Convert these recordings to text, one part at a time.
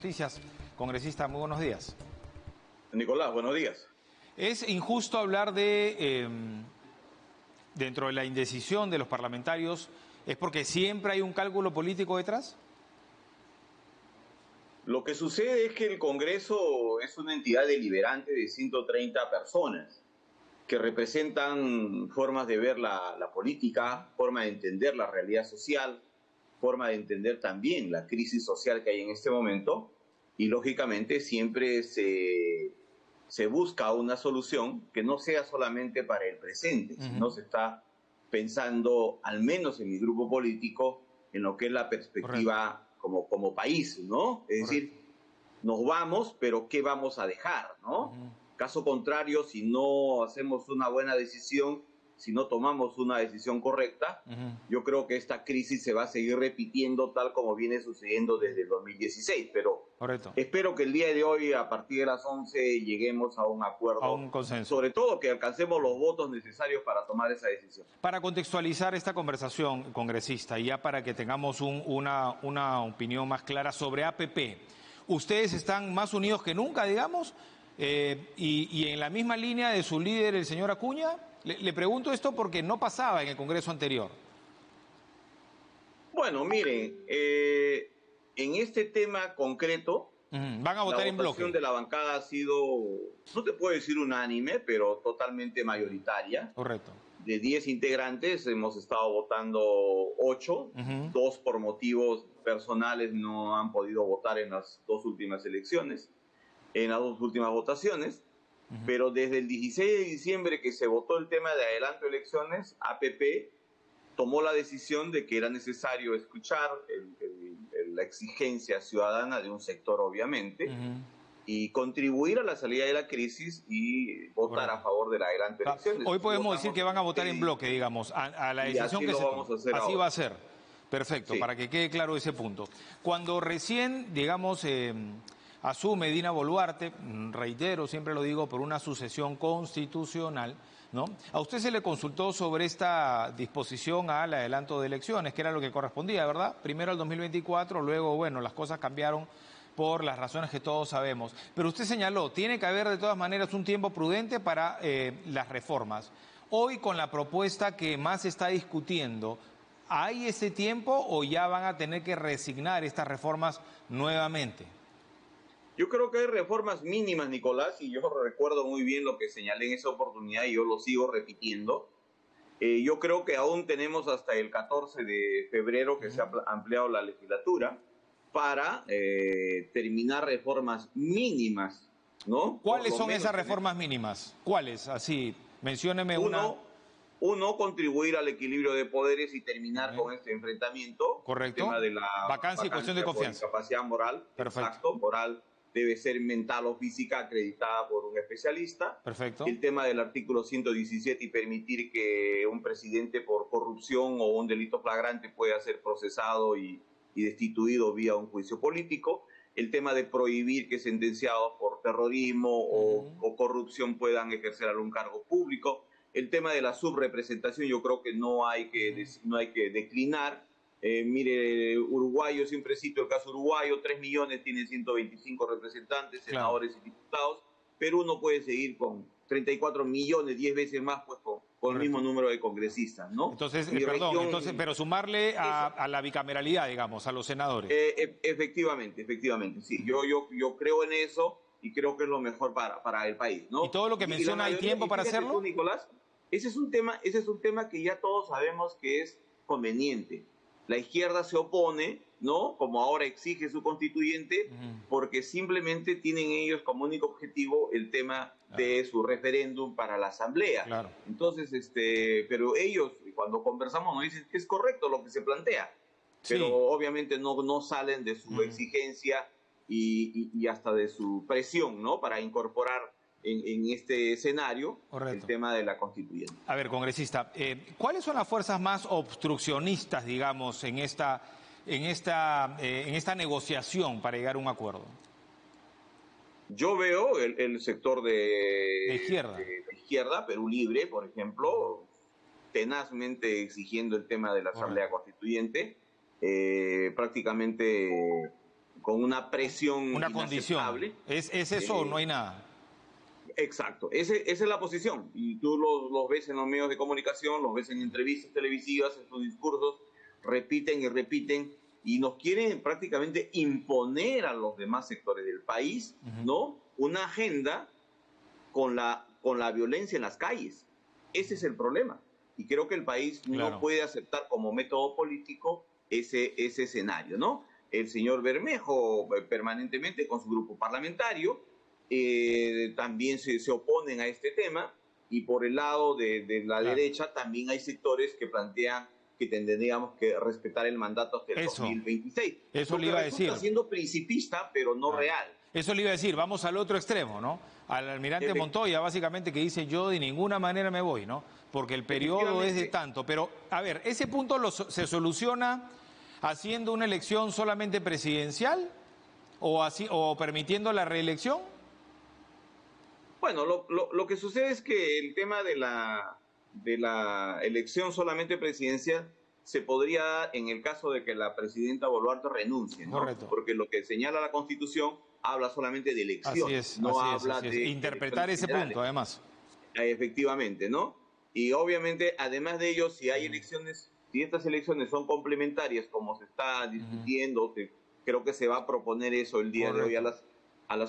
Noticias, congresista, muy buenos días. Nicolás, buenos días. ¿Es injusto hablar de, dentro de la indecisión de los parlamentarios, es porque siempre hay un cálculo político detrás? Lo que sucede es que el Congreso es una entidad deliberante de 130 personas que representan formas de ver la política, forma de entender la realidad social, forma de entender también la crisis social que hay en este momento y lógicamente siempre se busca una solución que no sea solamente para el presente, sino se está pensando, al menos en mi grupo político, en lo que es la perspectiva como país, ¿no? Es decir, nos vamos, pero ¿qué vamos a dejar, no? Caso contrario, si no hacemos una buena decisión, si no tomamos una decisión correcta, yo creo que esta crisis se va a seguir repitiendo tal como viene sucediendo desde el 2016, pero espero que el día de hoy, a partir de las 11, lleguemos a un acuerdo, a un consenso. Sobre todo que alcancemos los votos necesarios para tomar esa decisión. Para contextualizar esta conversación, congresista, y ya para que tengamos una opinión más clara sobre APP, ustedes están más unidos que nunca, digamos, y en la misma línea de su líder, el señor Acuña. Le pregunto esto porque no pasaba en el Congreso anterior. Bueno, miren, en este tema concreto, van a votar en bloque. La votación de la bancada ha sido, no te puedo decir unánime, pero totalmente mayoritaria. Correcto. De 10 integrantes hemos estado votando 8, 2 por motivos personales no han podido votar en las dos últimas elecciones, en las dos últimas votaciones. Pero desde el 16 de diciembre que se votó el tema de adelanto de elecciones, APP tomó la decisión de que era necesario escuchar la exigencia ciudadana de un sector, obviamente, y contribuir a la salida de la crisis y votar a favor del adelanto de elecciones. Hoy podemos decir que van a votar en bloque, digamos, a la decisión que se tome. Así va a ser. Perfecto, para que quede claro ese punto. Cuando recién, digamos, asume Dina Boluarte, reitero, siempre lo digo, por una sucesión constitucional, ¿no? A usted se le consultó sobre esta disposición al adelanto de elecciones, que era lo que correspondía, ¿verdad? Primero al 2024, luego, bueno, las cosas cambiaron por las razones que todos sabemos. Pero usted señaló, tiene que haber de todas maneras un tiempo prudente para las reformas. Hoy, con la propuesta que más se está discutiendo, ¿hay ese tiempo o ya van a tener que resignar estas reformas nuevamente? Yo creo que hay reformas mínimas, Nicolás, y yo recuerdo muy bien lo que señalé en esa oportunidad y yo lo sigo repitiendo. Yo creo que aún tenemos hasta el 14 de febrero que se ha ampliado la legislatura para terminar reformas mínimas, ¿no? ¿Cuáles son esas reformas mínimas? ¿Cuáles? Así, mencióneme una. Uno, contribuir al equilibrio de poderes y terminar con este enfrentamiento. Correcto. El tema de la vacancia y cuestión de confianza. Capacidad moral. Perfecto. Exacto, moral. Debe ser mental o física acreditada por un especialista. Perfecto. El tema del artículo 117 y permitir que un presidente por corrupción o un delito flagrante pueda ser procesado y destituido vía un juicio político. El tema de prohibir que sentenciados por terrorismo o corrupción puedan ejercer algún cargo público. El tema de la subrepresentación yo creo que no hay que declinar. Mire, Uruguay, yo siempre cito el caso uruguayo, 3 millones tienen 125 representantes, senadores y diputados. Perú no puede seguir con 34 millones, 10 veces más, pues con el mismo número de congresistas, ¿no? Entonces, pero sumarle a la bicameralidad, digamos, a los senadores. Efectivamente, sí. Yo creo en eso y creo que es lo mejor para el país, ¿no? ¿Y todo lo que menciona, hay tiempo para hacerlo? Tú, Nicolás, ese es un tema que ya todos sabemos que es conveniente. La izquierda se opone, ¿no? Como ahora exige su constituyente, porque simplemente tienen ellos como único objetivo el tema de su referéndum para la asamblea. Claro. Entonces, pero ellos, cuando conversamos, nos dicen que es correcto lo que se plantea, pero obviamente no salen de su exigencia y hasta de su presión, ¿no? Para incorporar en este escenario el tema de la constituyente. A ver, congresista, ¿cuáles son las fuerzas más obstruccionistas, digamos, en esta negociación para llegar a un acuerdo? Yo veo el sector de izquierda. De izquierda, Perú Libre, por ejemplo, tenazmente exigiendo el tema de la Asamblea Constituyente, prácticamente con una presión una condición. ¿Es eso o no hay nada? Exacto, esa es la posición. Y tú los ves en los medios de comunicación, los ves en entrevistas televisivas, en sus discursos, repiten y repiten, y nos quieren prácticamente imponer a los demás sectores del país, ¿no? Una agenda con la violencia en las calles. Ese es el problema. Y creo que el país no puede aceptar como método político ese escenario, ¿no? El señor Bermejo permanentemente con su grupo parlamentario también se oponen a este tema, y por el lado de la derecha también hay sectores que plantean que tendríamos que respetar el mandato hasta el 2026. Eso le iba a decir. Está siendo principista, pero no real. Eso le iba a decir, vamos al otro extremo, ¿no? Al almirante Montoya, básicamente, que dice yo de ninguna manera me voy, ¿no? Porque el periodo es de tanto. Pero, a ver, ¿ese punto se soluciona haciendo una elección solamente presidencial o permitiendo la reelección? Bueno, lo que sucede es que el tema de la elección solamente presidencial se podría dar en el caso de que la presidenta Boluarte renuncie, ¿no? Correcto. Porque lo que señala la Constitución habla solamente de elecciones, no habla de interpretar ese punto, además. Efectivamente, ¿no? Y obviamente, además de ello, si hay elecciones, si estas elecciones son complementarias, como se está discutiendo, creo que se va a proponer eso el día de hoy a las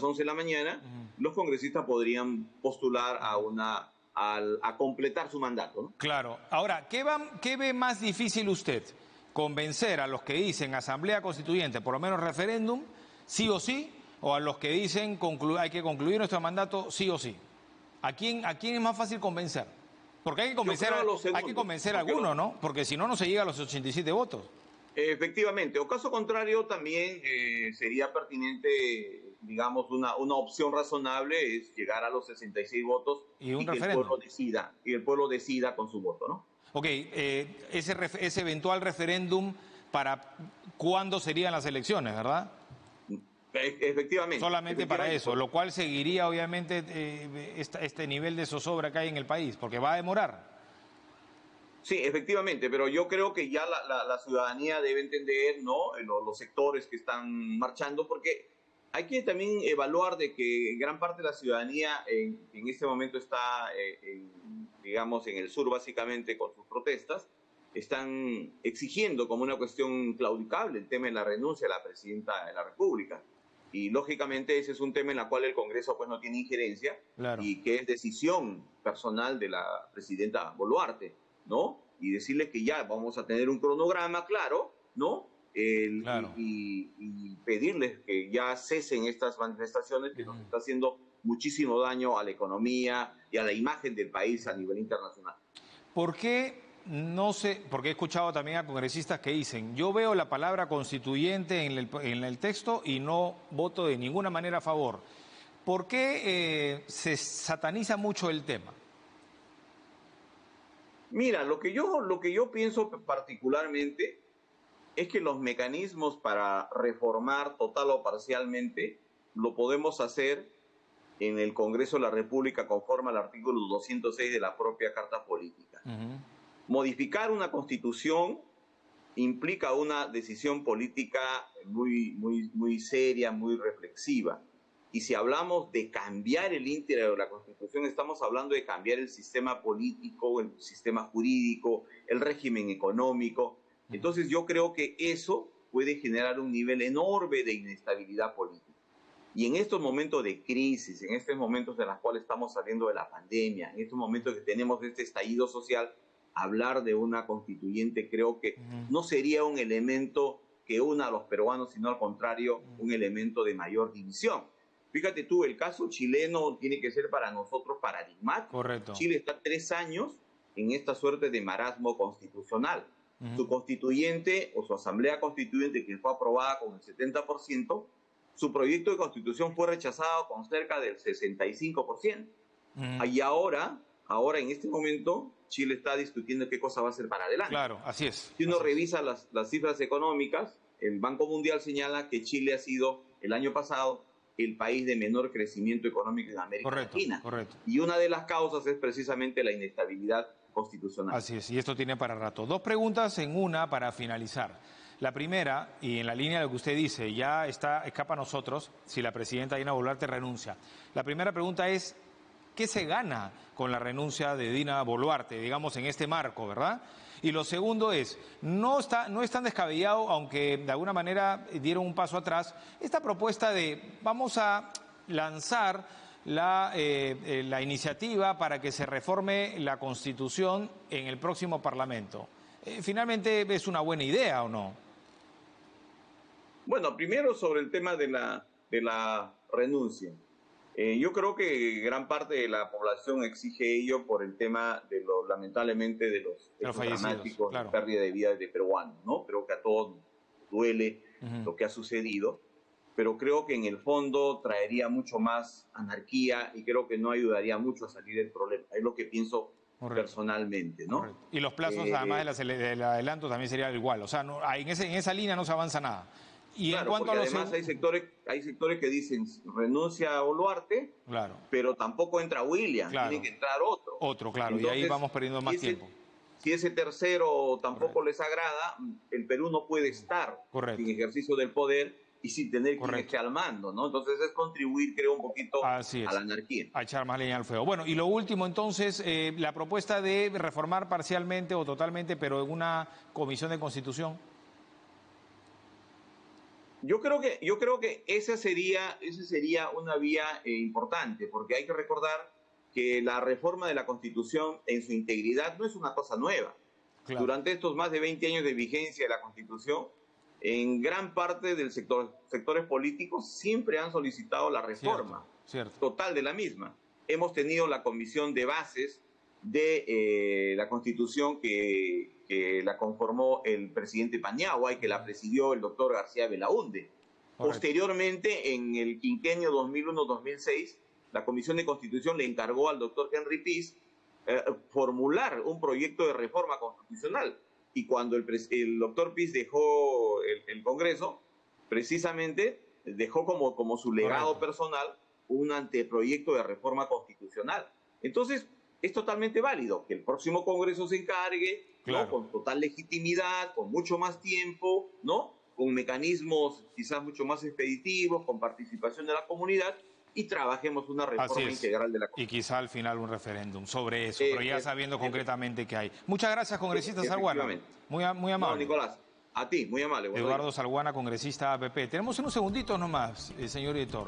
11 de la mañana, los congresistas podrían postular a completar su mandato, ¿no? Claro. Ahora, ¿qué ve más difícil usted? ¿Convencer a los que dicen asamblea constituyente, por lo menos referéndum, sí o sí, o a los que dicen hay que concluir nuestro mandato sí o sí? ¿A quién es más fácil convencer? Porque hay que convencer a alguno, ¿no? Porque si no, no se llega a los 87 votos. Efectivamente. O caso contrario, también sería pertinente, digamos, una opción razonable es llegar a los 66 votos y que el pueblo decida con su voto, ¿no? Ok, ese eventual referéndum, ¿para cuándo serían las elecciones, verdad? Efectivamente. Solamente para eso, lo cual seguiría obviamente este nivel de zozobra que hay en el país, porque va a demorar. Sí, efectivamente, pero yo creo que ya la ciudadanía debe entender, ¿no? Los sectores que están marchando, porque hay que también evaluar de que gran parte de la ciudadanía en este momento está, digamos, en el sur básicamente con sus protestas, están exigiendo como una cuestión claudicable el tema de la renuncia de la presidenta de la República. Y lógicamente ese es un tema en el cual el Congreso pues no tiene injerencia, y que es decisión personal de la presidenta Boluarte, ¿no? Y decirles que ya vamos a tener un cronograma claro, ¿no? Y pedirles que ya cesen estas manifestaciones que nos está haciendo muchísimo daño a la economía y a la imagen del país a nivel internacional. ¿Por qué? No sé, porque he escuchado también a congresistas que dicen, yo veo la palabra constituyente en el texto y no voto de ninguna manera a favor. ¿Por qué se sataniza mucho el tema? Mira, lo que yo pienso particularmente es que los mecanismos para reformar total o parcialmente lo podemos hacer en el Congreso de la República conforme al artículo 206 de la propia Carta Política. Modificar una constitución implica una decisión política muy seria, muy reflexiva. Y si hablamos de cambiar el íntegro de la Constitución, estamos hablando de cambiar el sistema político, el sistema jurídico, el régimen económico. Entonces yo creo que eso puede generar un nivel enorme de inestabilidad política. Y en estos momentos de crisis, en estos momentos en los cuales estamos saliendo de la pandemia, en estos momentos que tenemos este estallido social, hablar de una constituyente creo que no sería un elemento que una a los peruanos, sino al contrario, un elemento de mayor división. Fíjate tú, el caso chileno tiene que ser para nosotros paradigmático. Correcto. Chile está 3 años en esta suerte de marasmo constitucional. Su constituyente o su asamblea constituyente, que fue aprobada con el 70%, su proyecto de constitución fue rechazado con cerca del 65%. Y ahora en este momento, Chile está discutiendo qué cosa va a hacer para adelante. Claro, así es. Si uno revisa las cifras económicas, el Banco Mundial señala que Chile ha sido, el año pasado, el país de menor crecimiento económico en América Latina. Correcto. Y una de las causas es precisamente la inestabilidad constitucional. Así es, y esto tiene para rato. 2 preguntas en una para finalizar. La primera, y en la línea de lo que usted dice, ya escapa a nosotros si la presidenta Dina Boluarte renuncia. La primera pregunta es, ¿qué se gana con la renuncia de Dina Boluarte, digamos, en este marco, verdad? Y lo segundo es, no es tan descabellado, aunque de alguna manera dieron un paso atrás, esta propuesta de vamos a lanzar la iniciativa para que se reforme la Constitución en el próximo Parlamento. ¿Finalmente es una buena idea o no? Bueno, primero sobre el tema de la renuncia. Yo creo que gran parte de la población exige ello por el tema de lamentablemente, de los dramáticos, claro, de pérdida de vida de peruanos, ¿no? Creo que a todos duele lo que ha sucedido, pero creo que en el fondo traería mucho más anarquía y creo que no ayudaría mucho a salir del problema. Es lo que pienso personalmente, ¿no? Correcto. Y los plazos, además del adelanto, también sería igual. O sea, en esa línea no se avanza nada. Y claro, en cuanto a los además hay sectores que dicen renuncia a Boluarte, claro, pero tampoco entra William, claro, tiene que entrar otro. Otro, claro. Entonces, y ahí vamos perdiendo más tiempo. Si ese tercero tampoco les agrada, el Perú no puede estar sin ejercicio del poder y sin tener quien esté al mando, ¿no? Entonces es contribuir, creo, un poquito a la anarquía. A echar más leña al fuego. Bueno, y lo último entonces, la propuesta de reformar parcialmente o totalmente, pero en una comisión de constitución. Yo creo que esa sería una vía importante, porque hay que recordar que la reforma de la Constitución en su integridad no es una cosa nueva. Claro. Durante estos más de 20 años de vigencia de la Constitución, en gran parte del sectores políticos siempre han solicitado la reforma total de la misma. Hemos tenido la comisión de bases de la Constitución que la conformó el presidente Paniagua y que la presidió el doctor García Belaúnde. Posteriormente, en el quinquenio 2001-2006, la Comisión de Constitución le encargó al doctor Henry Piz formular un proyecto de reforma constitucional. Y cuando el doctor Piz dejó el Congreso, precisamente dejó como su legado personal un anteproyecto de reforma constitucional. Entonces, es totalmente válido que el próximo Congreso se encargue, ¿no? Con total legitimidad, con mucho más tiempo, ¿no? Con mecanismos quizás mucho más expeditivos, con participación de la comunidad, y trabajemos una reforma integral de la Constitución. Y quizá al final un referéndum sobre eso, pero ya sabiendo concretamente qué hay. Muchas gracias, congresista Salguana. Muy amable. No, Nicolás, a ti, muy amable. Eduardo Salguana, congresista APP. Tenemos unos segunditos nomás, señor editor.